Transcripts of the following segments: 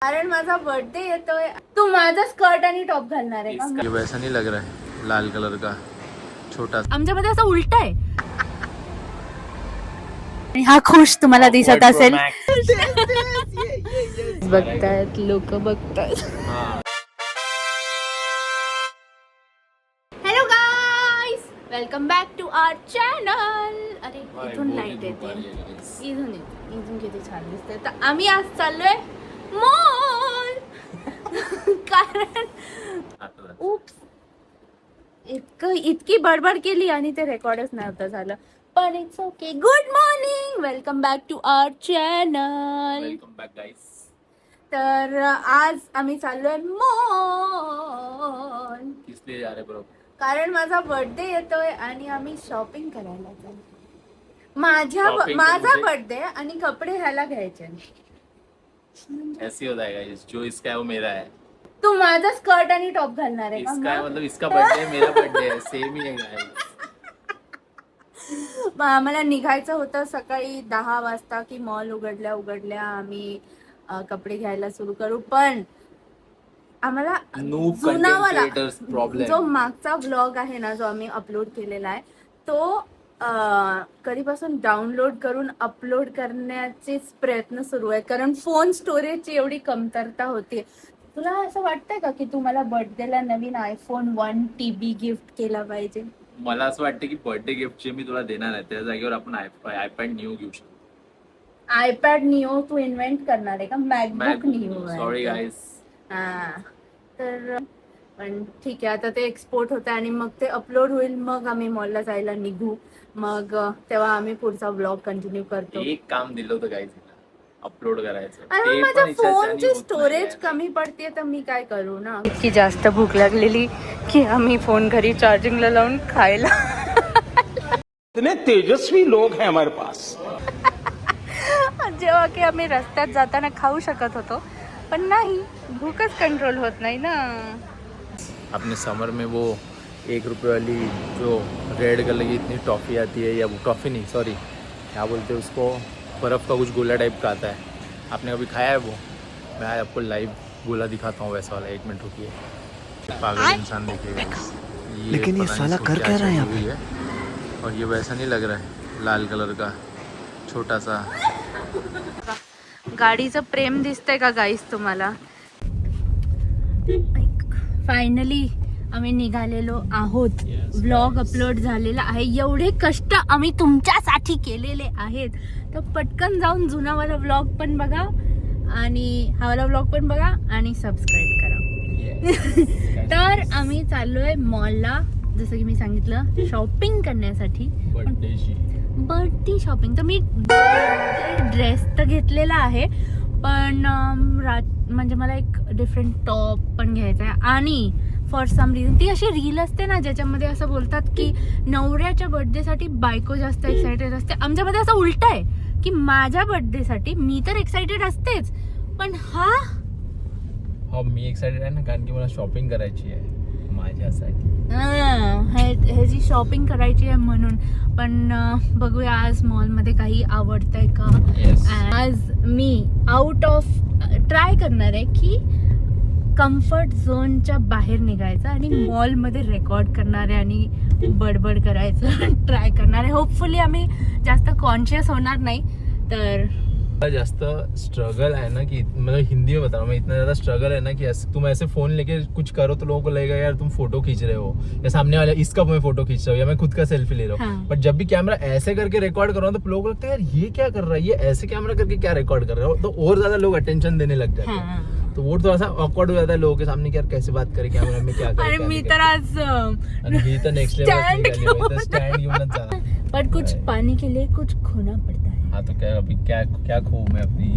कारण माझा बर्थडे येतोय. तू माझा स्कर्ट आणि टॉप घालणार आहे का? ये वैसा नहीं लग रहा है लाल कलर का छोटा. आमच्यामध्ये असं उलट आहे. आणि हा खुश तुम्हाला दिसत असेल. बघतायत लोक बघतायत. Hello guys, welcome back to our channel. अरे इथून लाईट येते, इथून किती छान दिसते. तर आम्ही आज चाललोय मॉल. कारण उप्स इतकी बडबड केली आणि ते रेकॉर्डच नव्हतं झालं. पण it's okay. Good morning, welcome back to our channel. Welcome back guys. तर आज आम्ही चाललोय मॉल. किस लिए जा रहे ब्रो? कारण माझा बर्थडे येतोय आणि आम्ही शॉपिंग करायला चाललो. Shopping माझा मुझे- बर्थडे आणि कपडे ह्याला घ्यायचे. ऐसे ही होता है गाइस, जो इसका है वो मेरा है. तू माझा स्कर्ट आणि टॉप घालणार आहे इसका है का? मतलब इसका बर्थडे है, मेरा बर्थडे है, सेम ही है गाइस. मग आम्हाला निघायचं होतं सकाळी 10 वाजता की मॉल उघडल्या आम्ही कपडे घ्यायला सुरू करू. पण आम्हाला Noob जुनावाला content creators problem. जो मागचा व्लॉग आहे ना, जो आम्ही अपलोड केलेला आहे तो कधीपासून डाउनलोड करून अपलोड करण्याचे प्रयत्न सुरू आहे. कारण फोन स्टोरेजची एवढी कमतरता होती. तुला असं वाटतंय का की तू मला बर्थडेला नवीन iPhone 1 TB गिफ्ट केला पाहिजे? मला असं वाटतं की बर्थडे गिफ्ट जे मी तुला देणार आहे त्या जागेवर आपण आयपॅड न्यू घेऊ शकतो. आयपॅड निओ तू इन्व्हेंट करणार आहे का? MacBook neo. Sorry guys. हा, तर पण ठीक आहे. आता ते एक्सपोर्ट होतं आणि मग ते अपलोड होईल, मग आम्ही मॉलला जायला निघू. मग तेव्हा आम्ही पुढचा ब्लॉग कंटिन्यू करतो. एक काम दिलं होतं गाइस अपलोड करायचं. आणि ते माझ्या पण इच्छा फोनची होत नाही स्टोरेज यार. कमी पडते, तर मी काय करू ना. इतकी जास्त भूक लागलेली की आम्ही फोन घरी चार्जिंगला लावून खायला. इतने तेजस्वी लोग हैं हमारे पास. जेव्हा की आम्ही रस्त्यात जाताना खाऊ शकत होतो, पण नाही, भूकच कंट्रोल होत नाही ना. अपने समर में वो 1 रुपये वाली जो रेड कलर की इतनी टॉफ़ी आती है, या वो टॉफ़ी नहीं सॉरी क्या बोलते हैं उसको, बर्फ़ का कुछ गोला टाइप का आता है. आपने कभी खाया है वो? मैं आज आपको लाइव गोला दिखाता हूँ वैसा वाला. 1 मिनट रुकिए. पागल इंसान देखिएगा. लेकिन ये पता नहीं साला इसको कर क्या रहा है यहाँ चीज़ हुई है. और ये वैसा नहीं लग रहा है लाल कलर का छोटा सा. गाडीचं प्रेम दिसतंय का गाईस तुम्हाला? फायनली आम्ही निघालेलो आहोत. व्लॉग अपलोड झालेला आहे. एवढे कष्ट आम्ही तुमच्यासाठी केलेले आहेत, तर पटकन जाऊन जुनावाला व्लॉग पण बघा आणि हावाला व्लॉग पण बघा आणि सबस्क्राईब करा. तर आम्ही चाललोय मॉलला, जसं की मी सांगितलं, शॉपिंग करण्यासाठी. Birthday shopping. तर मी ड्रेस तर घेतलेला आहे, पण म्हणजे मला एक डिफरंट टॉप पण घ्यायचा आहे. आणि फॉर सम रिझन ती अशी रील असते ना, ज्याच्यामध्ये असं बोलतात की नवऱ्याच्या बर्थडेसाठी बायको जास्त एक्सायटेड असते. आमच्यामध्ये असं उलट आहे की माझ्या बर्थडेसाठी मी तर एक्सायटेड असतेच, पण हा मी एक्साइटेड आहे ना, कारण की मला शॉपिंग करायची आहे माझ्यासाठी. ह्याची शॉपिंग करायची आहे म्हणून. पण बघूया आज मॉलमध्ये काही आवडतंय का. आज मी आउट ऑफ ट्राय करणार आहे की कम्फर्ट झोनच्या बाहेर निघायचं आणि मॉलमध्ये रेकॉर्ड करणार आहे आणि बडबड करायचं ट्राय करणार आहे. होपफुली आम्ही जास्त कॉन्शियस होणार नाही. तर जास्त स्ट्रगल है ना कि मतलब हिंदी में बता रहा हूँ मैं, इतना ज़्यादा स्ट्रगल है ना कि तुम ऐसे फ़ोन लेके कुछ करो तो लोगों को लगेगा यार तुम फोटो खींच रहे हो, या सामने वाला इसका मैं फोटो खींच रहा हूँ, या मैं खुद का सेल्फी ले रहा हूँ. हाँ. बट जब भी कैमरा ऐसे करके रिकॉर्ड कर रहा हूँ तो लोगों को लगता है यार ये क्या कर रहा है, ये ऐसे कैमरा करके क्या रिकॉर्ड कर रहा है, तो और ज़्यादा लोग अटेंशन देने लग जाते हैं. तो वो थोड़ा सा ऑकवर्ड हो जाता है लोगों के सामने कि यार कैसे बात करे कैमरा में, क्या अरे करे. मी तर आज ही तर नेक्स्ट लेवल स्टैंड घेऊनच जा. पर कुछ पाने के लिए कुछ खोना पड़ता है. हाँ तो क्या अभी क्या क्या खो मैं अपनी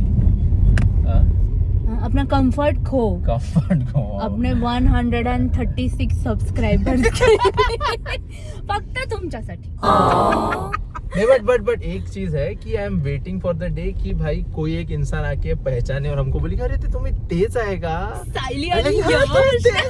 अपना कंफर्ट खो. कंफर्ट खो अपने 136 सब्सक्राइबर्स फक्त तुमच्यासाठी. नहीं बट एक चीज है कि I am waiting for the day कि भाई कोई एक इंसान आके पहचाने और हमको बोले अरे ते तुम्ही तेच आहे का सायली अरे आणि हाँ, यश. yes.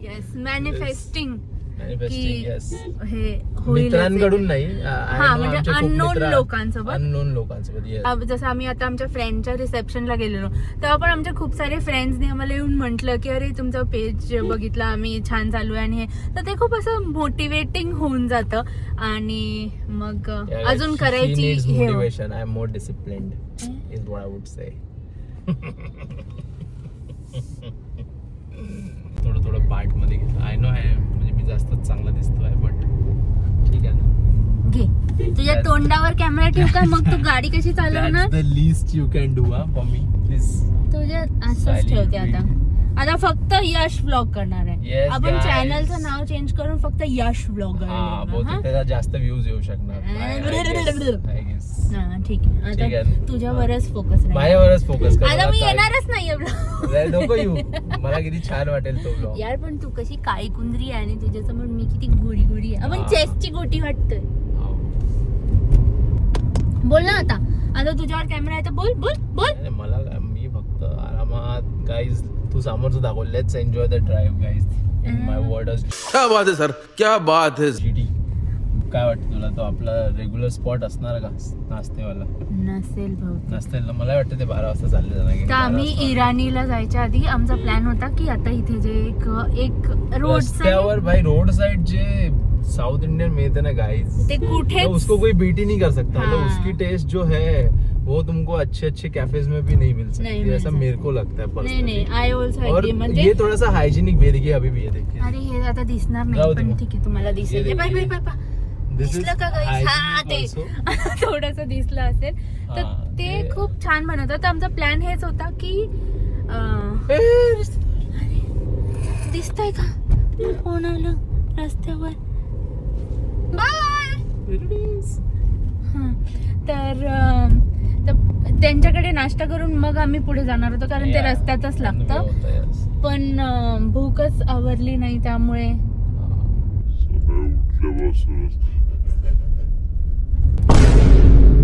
Yes, manifesting. Manifesting, yes. हे होईल मित्रांकडून नाही, हा म्हणजे अननोन लोकांसोबत. अननोन लोकांसोबत yes. जसं आम्ही आता आमच्या फ्रेंडच्या रिसेप्शनला गेलेलो तेव्हा पण आमच्या खूप सारे फ्रेंड्सने आम्हाला येऊन म्हटलं की अरे तुमचं पेज बघितलं आम्ही, छान चालू आहे आणि हे, तर ते खूप असं मोटिवेटिंग होऊन जातं आणि मग अजून करायची हे motivation. I am more disciplined is what I would say. थोडं पार्ट मध्ये घेतलं. आय नो आहे म्हणजे मी जास्तच चांगला दिसतोय बट ठीक आहे ना. घे तुझ्या तोंडावर कॅमेरा ठेव का, मग तू गाडी कशी चालवणार. That's the least you can do for me please. तुझ्या असंच ठेवते आता फक्त यश व्लॉग करणार आहे. Yes, आपण guys. चॅनलचं नाव चेंज करून फक्त यश व्लॉग हा बहुतेक त्याला जास्त व्ह्यूज येऊ शकणार. I guess. ठीक आहे ठीक आता आहे. तुझ्यावरच फोकस राहील. माझ्यावरच फोकस कर. आता मी येणारच नाहीये vlog. नको येऊ. मला किती छान वाटेल तो ब्लॉग. यार पण तू कशी काळी कुंदरी आहे आणि तुझ्यासमोर मी किती गोडी गोडी आहे. आपण चेसची गोटी वाटतोय. बोल ना आता तुझ्यावर कॅमेरा आहे तर बोल बोल बोल. मला मी फक्त आरामात गाईज तू समोरचं दाखव. Let's enjoy the drive guys. In my words. क्या बात है सर, क्या बात है. जीटी काय वाटतं तुला, तो आपला रेग्युलर स्पॉट असणार का नाश्तेवाला. नसेल भाऊ. नसतील ना, मला वाटतं ते 12 वाजता चालले जाणार. तर आम्ही इराणीला जायच्या आधी आमचा प्लॅन होता की आता इथे जे एक रोड रस्त्यावर भाई रोड साइड जे साउथ इंडियन मिलते ना गाइस, ते कुठे उसको कोई बीट ही नहीं कर सकता. हाँ. मतलब उसकी टेस्ट जो है वो तुमको अच्छे कैफेज में भी नहीं मिल सकती. मिल ऐसा सकती. मेरे को लगता है नाही personally. नाही आय ऑल्सो और एग्री. म्हणजे ये थोड़ा सा हाइजीनिक भी है. देखिए अभी भी ये देखिए. अरे हे आता दिसणार जाऊ नाही दे पण मग. ठीक आहे तुम्हाला दिसेल. ये बाय देखिए. Bye bye. This is दिसलं का guys? हा ते hygienic थोडस दिसलं असेल तर हा, ते ते- खूप छान बनवतात. तर आमचा प्लॅन हेच होता की दिसतंय का कोण आलं रस्त्यावर. बाय. तर त्यांच्याकडे नाश्ता करून मग आम्ही पुढे जाणार होतो कारण ते रस्त्यातच लागतं. पण भूकच आवरली नाही त्यामुळे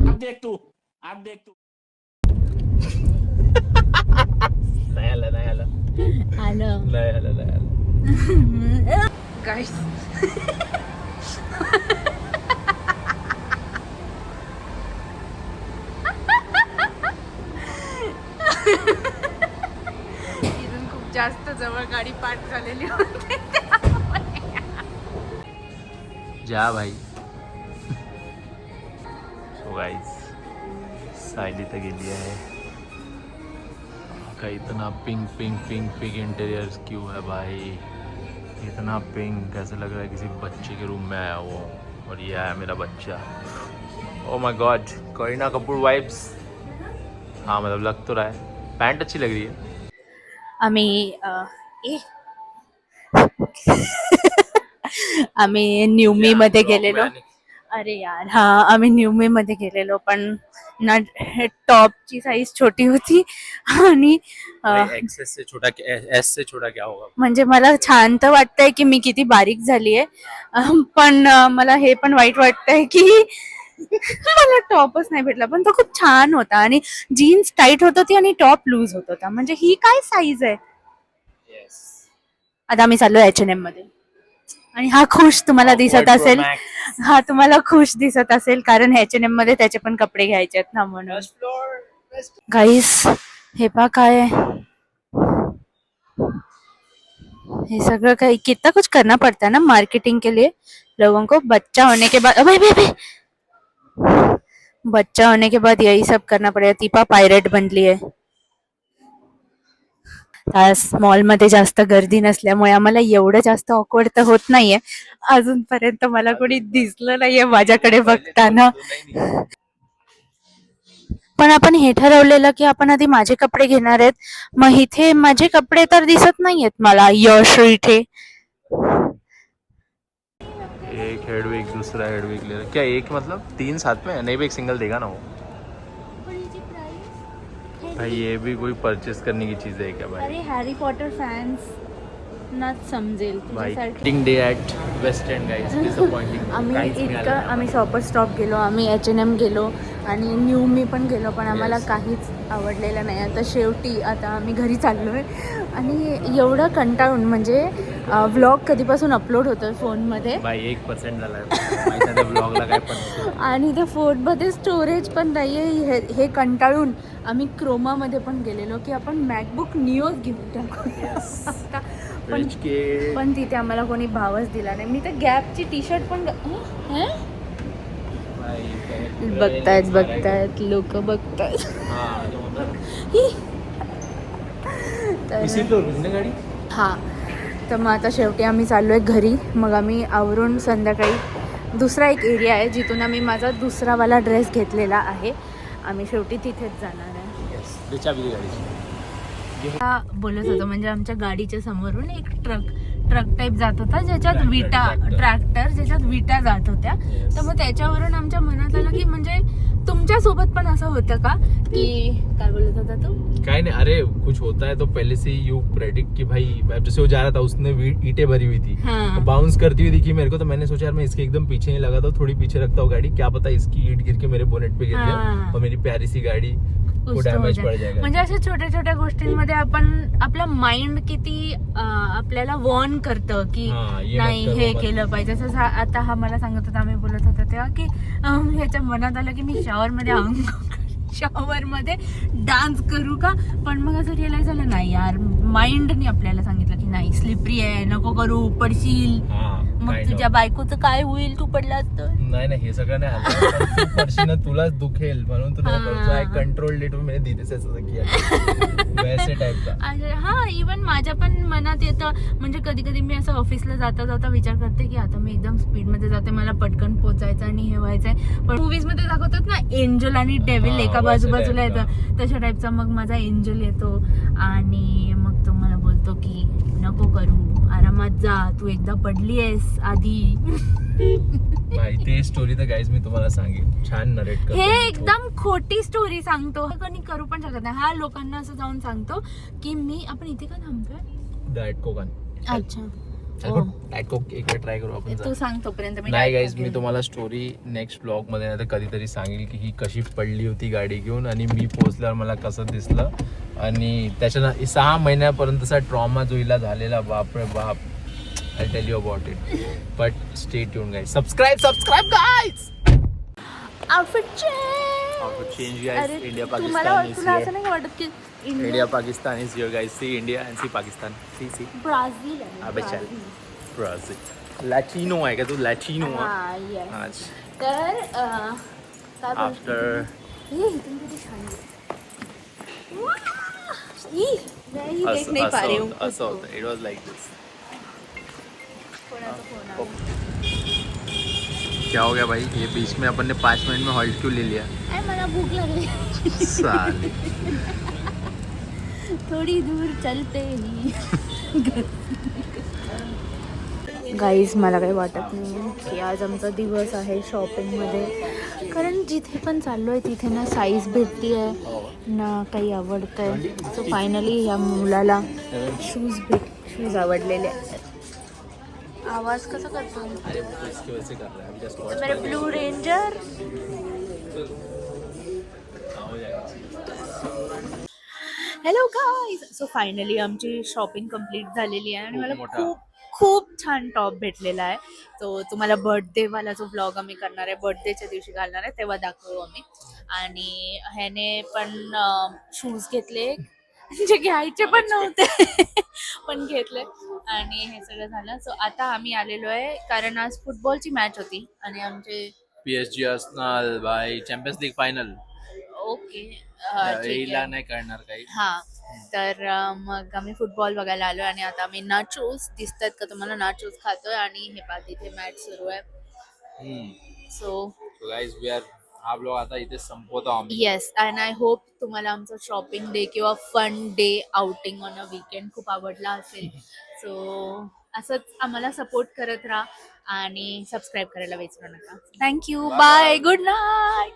अब देख तू. नाही आलं आलं. गाईस इथून खूप जास्त जवळ गाडी पार्क झालेली होती. जा भाई. सो गाइस सायली तर गेली आहे. का इतना pink pink pink pink interior क्यों है भाई. इतना पिंक कैसे लग रहा है किसी बच्चे के रूम में आया हुआ हूँ. और ये है मेरा बच्चा. Oh my God. Kareena Kapoor vibes. हाँ मतलब लग तो रहा है. पैंट अच्छी लग रही है. आम्ही न्यूमी मध्ये गेलेलो. अरे यार हा आम्ही न्यूमी मध्ये गेलेलो पण ना टॉपची साईज छोटी होती आणि एक्सेस से छोटा एस से छोटा क्या होगा. म्हणजे मला छान तर वाटतंय की मी किती बारीक झालीये पण मला हे पण वाईट वाटतंय की मला टॉपच नाही भेटला. पण तो खूप छान होता आणि जीन्स टाईट होत होती आणि टॉप लूज होत होता. म्हणजे ही काय साईज आहे. आता आम्ही चाललो H&M मध्ये आणि हा खुश तुम्हाला दिसत असेल. हा तुम्हाला खुश दिसत असेल कारण H&M मध्ये त्याचे पण कपडे घ्यायचे आहेत ना म्हणून. गाईस हे पा काय ये सगळं काही कितना कुछ करना पड़ता है ना मार्केटिंग के लिए. लोगों को बच्चा होने के बाद बच्चा होने के बाद यही सब करना पड़ेगा. तीपा पायरेट बनली आहे. आज मॉल मध्ये जास्त गर्दी नसल्यामुळे आम्हाला एवढं जास्त ऑकवर्ड तर होत नाहीये. अजूनपर्यंत मला कोणी दिसलं नाहीये माझ्याकडे बघताना. पण आपण हे ठरवलेलं की आपण आधी माझे कपडे घेणार आहेत. मग इथे माझे कपडे तर दिसत नाहीयेत मला यश इथे. एक हेडविक दूसरा हेडविक ले रहा. क्या एक मतलब 3 साथ में नहीं भी एक सिंगल देगा ना वो. भाई ये भी कोई परचेस करने की चीज है क्या भाई. अरे हॅरी पॉटर फॅन्स ना समजेल भाई तुझ्यासारखे. टिंग day at West End guys. Disappointing. आम्ही शॉपर स्टॉप गेलो, आम्ही H&M गेलो आणि न्यू मी पण गेलो पण आम्हाला काहीच आवडलेला नाही. आता शेवटी आता आम्ही घरी चाललो आहे आणि एवढं कंटाळून म्हणजे व्लॉग कधीपासून अपलोड होतो फोनमध्ये बाई 1% झाला माहिती आहे ब्लॉगला काय पण आणि त्या फोनमध्ये स्टोरेज पण नाही आहे. हे कंटाळून आम्ही क्रोमामध्ये पण गेलेलो की आपण मॅकबुक निओज घेऊन टाकू. आता पण तिथे आम्हाला कोणी भावच दिला नाही. मी तर गॅपची टी शर्ट पण बघतायत लोक बघतायत. गाडी हां, तर मग आता शेवटी आम्ही चाललो आहे घरी. मग आम्ही आवरून संध्याकाळी दुसरा एक एरिया आहे जिथून आम्ही माझा दुसरावाला ड्रेस घेतलेला आहे. आम्ही शेवटी तिथेच जाणार आहे. हा बोलत होतो म्हणजे आमच्या गाडीच्या समोरून एक ट्रक टाईप जात होता ज्याच्यात ट्रॅक्टर ज्याच्यात विटा जात होत्या. तर मग त्याच्यावरून आमच्या मनात आलं की म्हणजे तुमच्या सोबत पण असं होतं का की काय बोलत होता तू? काय नहीं, अरे कुछ होता है तो पहले से यू प्रेडिक्ट कि भाई जैसे वो जा रहा था उसने ईंटें भरी हुई थी, हाँ. बाउंस करती हुई दिखी मेरे को. तो मैंने सोचा यार मैं इसके एकदम पीछे नहीं लगा था, थोड़ी पीछे रखता हूँ गाड़ी, क्या पता इसकी ईंट गिर के मेरे बोनेट पे गिर हाँ. जाए और मेरी प्यारी सी गाड़ी को डैमेज पड़ जाएगा. म्हणजे अशा छोट्या छोट्या गोष्टींमध्ये आपण आपला माइंड किती आपल्याला वॉर्न करतं की नाही हे केलं पाहिजे. जसं आता हा मला सांगत होता, आम्ही बोलत होतो तेव्हा की ह्याच्या मनात आलं की मी शॉवरमध्ये डान्स करू का. पण मग असं रिअलाइज झालं नाही यार, माइंडने आपल्याला सांगितलं की नाही स्लिपरी आहे नको करू पडशील. मग तुझ्या बायकोचं काय होईल तू पडलास तर. नाही हे सगळं नाही आलं, तू पडशील ना तुलाच दुखेल म्हणून तुला आय कंट्रोल्ड इट. मैंने धीरे से ऐसा किया वैसे टाइप का. हा इवन माझ्या पण मनात येतं. म्हणजे कधी कधी मी असं ऑफिसला जाता जाता विचार करते की आता मी एकदम स्पीडमध्ये जाते, मला पटकन पोचायचं आणि हे व्हायचंय. पण मूवीज मध्ये दाखवतात ना एंजल आणि डेव्हिल एका बाजूला येतं, तशा टाईपचा मग माझा एंजल येतो आणि मग तो मला बोलतो की नको करू, आरामात जा, तू एकदा पडली आहेस आधी. ते स्टोरी तर गाईज मी तुम्हाला सांगेन, छान नरेट करतो. हे एकदम खोटी स्टोरी सांगतो, कोणी करू पण शकत नाही. हा लोकांना असं जाऊन सांगतो की मी आपण इथे का थांबतोय. डाएट कोकन. अच्छा डाएट कोक एक वेळ ट्राय करू आपण. तू सांग तोपर्यंत. नाही गाईज मी तुम्हाला स्टोरी नेक्स्ट ब्लॉग मध्ये नाही तर कधीतरी सांगेल की ही कशी पडली होती गाडी घेऊन आणि मी पोहोचल्यावर मला कसं दिसलं. आणि त्याच्या 6 महिन्यापर्यंतचा ट्रॉमा जो हिला झालेला, बापरे बाप. I'll tell you about it. But stay tuned, guys. Subscribe, guys. Outfit change, guys. अरे India, तुम्हाला Pakistan is तुला असं here. नाही वाटत की India, Pakistan is here, guys. See India and see Pakistan. See. Brazil अबे चल. Brazil. Latino आहे का तू? Latino आहे. हा आज. तर काय बोलतो After. हे तुम्ही किती छान आहे. ई नाही देख नाही पा रही हूं. असं होतं. It was like this. क्या हो गया भाई, ये बीच में अपन ने 5 मिनट में हॉल्ट क्यों ले लिया? मला भूक लागली. साले. थोडी दूर चलते ही. गाईज मला काही वाटत नाही की आज आमचा दिवस आहे शॉपिंगमध्ये, कारण जिथे पण चाललो आहे तिथे ना साईज भेटती आहे ना काही आवडतं आहे. सो फायनली ह्या मुलाला शूज आवडलेले आहेत. आवाज कसा करतो अरे वो तो इसकी वजह से कर रहा है, अभी जस्ट वॉच मेरे ब्लू रेंजर. हो जाएगा. हॅलो गाईज, सो फायनली आमची शॉपिंग कंप्लीट झालेली आहे आणि मला मोठा. खूप छान टॉप भेटलेला आहे. तो तुम्हाला बर्थडेवाला जो व्लॉग आम्ही करणार आहे, बर्थडेच्या दिवशी घालणार आहे तेव्हा दाखवू आम्ही. आणि ह्याने पण शूज घेतले जे घ्यायचे पण नव्हते पण घेतले आणि हे सगळं झालं. सो आता आम्ही आलेलो आहे कारण आज फुटबॉलची मॅच होती आणि आमचे PSG Arsenal by Champions League final. Okay हिला नाही करणार काही. हां, तर मग आम्ही फुटबॉल बघायला आलो आणि आता आम्ही नाचोस दिसतात का तुम्हाला, नाचोस खातोय आणि हे पहा तिथे मॅच सुरू आहे. सो गाईज वी आर हा ब्लॉग आता इथे संपवतो आम्ही. येस, अँड आय होप तुम्हाला आमचं शॉपिंग डे किंवा fun day outing on a weekend खूप आवडला असेल. सो असंच आम्हाला सपोर्ट करत राहा आणि सबस्क्राईब करायला विसरू नका. Thank you, bye, good night.